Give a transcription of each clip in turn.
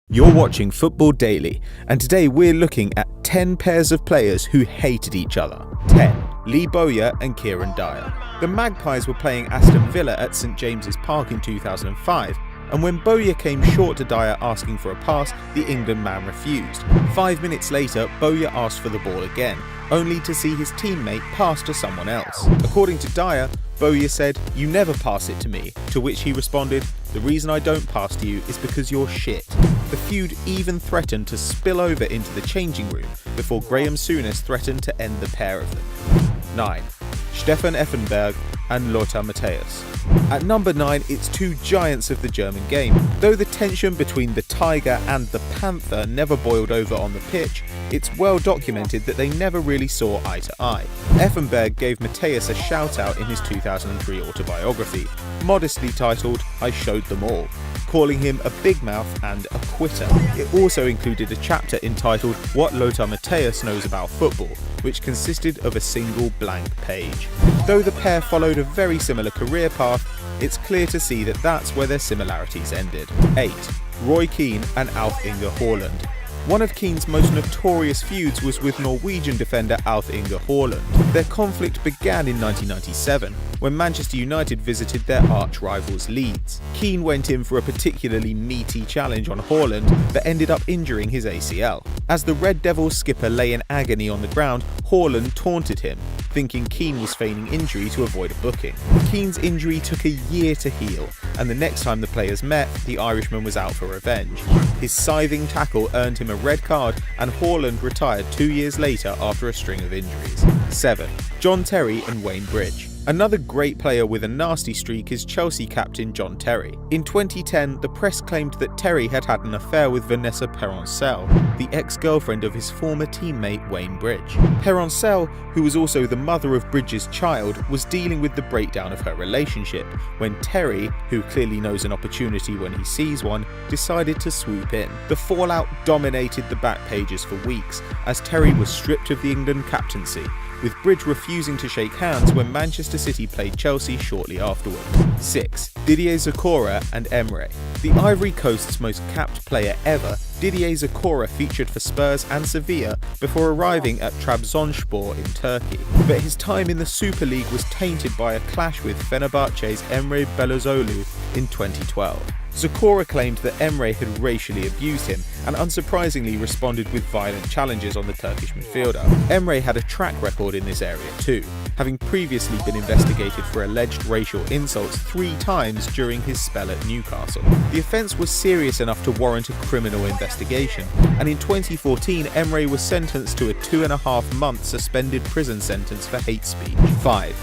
You're watching Football Daily, and today we're looking at 10 pairs of players who hated each other. 10. Lee Bowyer and Kieran Dyer. The Magpies were playing Aston Villa at St James's Park in 2005, and when Bowyer came short to Dyer asking for a pass, the England man refused. 5 minutes later, Bowyer asked for the ball again, only to see his teammate pass to someone else. According to Dyer, Bowyer said, "You never pass it to me," to which he responded, "The reason I don't pass to you is because you're shit." The feud even threatened to spill over into the changing room before Graham Souness threatened to end the pair of them. 9. Stefan Effenberg and Lothar Matthäus. At number 9, it's two giants of the German game. Though the tension between the Tiger and the Panther never boiled over on the pitch, it's well documented that they never really saw eye to eye. Effenberg gave Matthäus a shout-out in his 2003 autobiography, modestly titled "I Showed Them All," calling him a big mouth and a quitter. It also included a chapter entitled "What Lothar Matthäus Knows About Football," which consisted of a single blank page. Though the pair followed a very similar career path, it's clear to see that that's where their similarities ended. 8. Roy Keane and Alf-Inge Haaland. One of Keane's most notorious feuds was with Norwegian defender Alf-Inge Haaland. Their conflict began in 1997, when Manchester United visited their arch-rivals Leeds. Keane went in for a particularly meaty challenge on Haaland that ended up injuring his ACL. As the Red Devils skipper lay in agony on the ground, Haaland taunted him, thinking Keane was feigning injury to avoid a booking. Keane's injury took a year to heal, and the next time the players met, the Irishman was out for revenge. His scything tackle earned him a red card, and Haaland retired 2 years later after a string of injuries. 7. John Terry and Wayne Bridge. Another great player with a nasty streak is Chelsea captain John Terry. In 2010, the press claimed that Terry had had an affair with Vanessa Peroncel, the ex-girlfriend of his former teammate Wayne Bridge. Peroncel, who was also the mother of Bridge's child, was dealing with the breakdown of her relationship when Terry, who clearly knows an opportunity when he sees one, decided to swoop in. The fallout dominated the back pages for weeks as Terry was stripped of the England captaincy, with Bridge refusing to shake hands when Manchester City played Chelsea shortly afterward. 6. Didier Zokora and Emre. The Ivory Coast's most capped player ever, Didier Zokora featured for Spurs and Sevilla before arriving at Trabzonspor in Turkey. But his time in the Super League was tainted by a clash with Fenerbahce's Emre Belözoğlu in 2012. Zokora claimed that Emre had racially abused him and unsurprisingly responded with violent challenges on the Turkish midfielder. Emre had a track record in this area too, having previously been investigated for alleged racial insults 3 times during his spell at Newcastle. The offence was serious enough to warrant a criminal investigation, and in 2014 Emre was sentenced to a 2.5-month suspended prison sentence for hate speech. 5.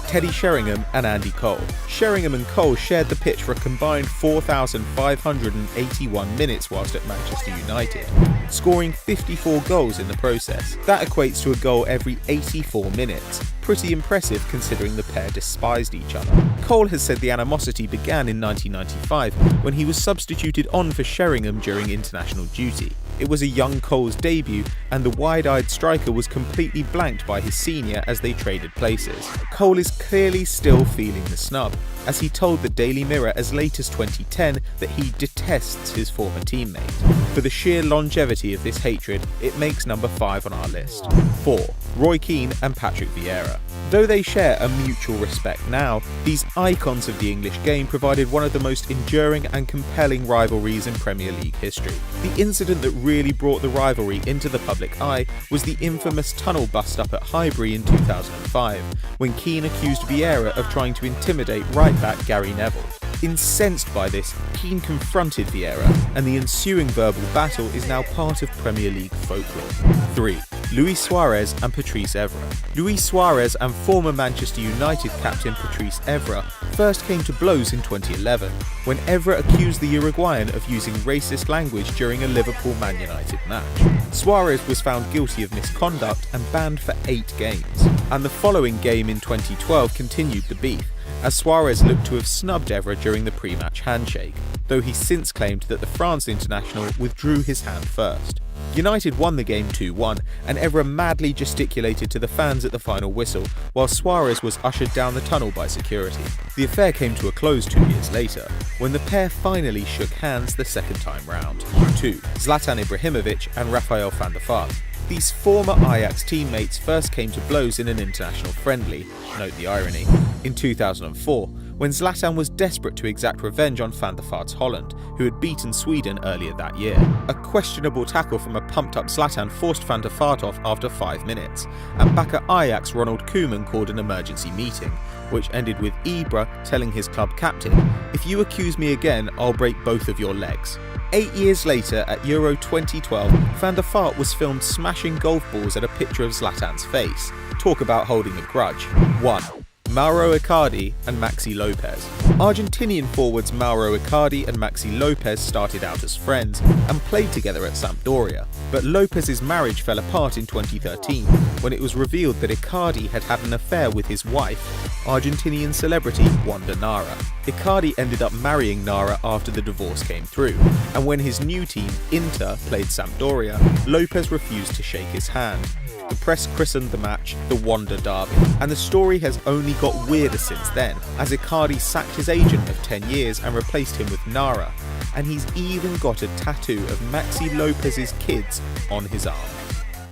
Teddy Sheringham and Andy Cole. Sheringham and Cole shared the pitch for a combined 4,581 minutes whilst at Manchester United, scoring 54 goals in the process. That equates to a goal every 84 minutes. Pretty impressive considering the pair despised each other. Cole has said the animosity began in 1995 when he was substituted on for Sheringham during international duty. It was a young Cole's debut, and the wide-eyed striker was completely blanked by his senior as they traded places. Cole is clearly still feeling the snub, as he told the Daily Mirror as late as 2010 that he detests his former teammate. For the sheer longevity of this hatred, it makes number 5 on our list. 4. Roy Keane and Patrick Vieira. Though they share a mutual respect now, these icons of the English game provided one of the most enduring and compelling rivalries in Premier League history. The incident that really brought the rivalry into the public eye was the infamous tunnel bust-up at Highbury in 2005, when Keane accused Vieira of trying to intimidate right-back Gary Neville. Incensed by this, Keane confronted Vieira, and the ensuing verbal battle is now part of Premier League folklore. 3. Luis Suarez and Patrice Evra. Luis Suarez and former Manchester United captain Patrice Evra first came to blows in 2011, when Evra accused the Uruguayan of using racist language during a Liverpool-Man United match. Suarez was found guilty of misconduct and banned for 8 games, and the following game in 2012 continued the beef, as Suarez looked to have snubbed Evra during the pre-match handshake, though he since claimed that the France international withdrew his hand first. United won the game 2-1, and Evra madly gesticulated to the fans at the final whistle, while Suarez was ushered down the tunnel by security. The affair came to a close 2 years later, when the pair finally shook hands the second time round. 2. Zlatan Ibrahimovic and Rafael van der Vaart. These former Ajax teammates first came to blows in an international friendly, note the irony, in 2004, when Zlatan was desperate to exact revenge on Van der Vaart's Holland, who had beaten Sweden earlier that year. A questionable tackle from a pumped-up Zlatan forced Van der Vaart off after 5 minutes, and back at Ajax, Ronald Koeman called an emergency meeting, which ended with Ibra telling his club captain, "If you accuse me again, I'll break both of your legs." 8 years later, at Euro 2012, Van der Vaart was filmed smashing golf balls at a picture of Zlatan's face. Talk about holding a grudge. 1. Mauro Icardi and Maxi Lopez. Argentinian forwards Mauro Icardi and Maxi Lopez started out as friends and played together at Sampdoria, but Lopez's marriage fell apart in 2013 when it was revealed that Icardi had had an affair with his wife, Argentinian celebrity Wanda Nara. Icardi ended up marrying Nara after the divorce came through, and when his new team, Inter, played Sampdoria, Lopez refused to shake his hand. The press christened the match the Wanda Derby, and the story has only got weirder since then, as Icardi sacked his agent of 10 years and replaced him with Nara, and he's even got a tattoo of Maxi Lopez's kids on his arm.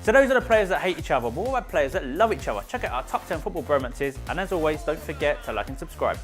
So those are the players that hate each other, but what about players that love each other? Check out our top 10 football bromances, and as always, don't forget to like and subscribe.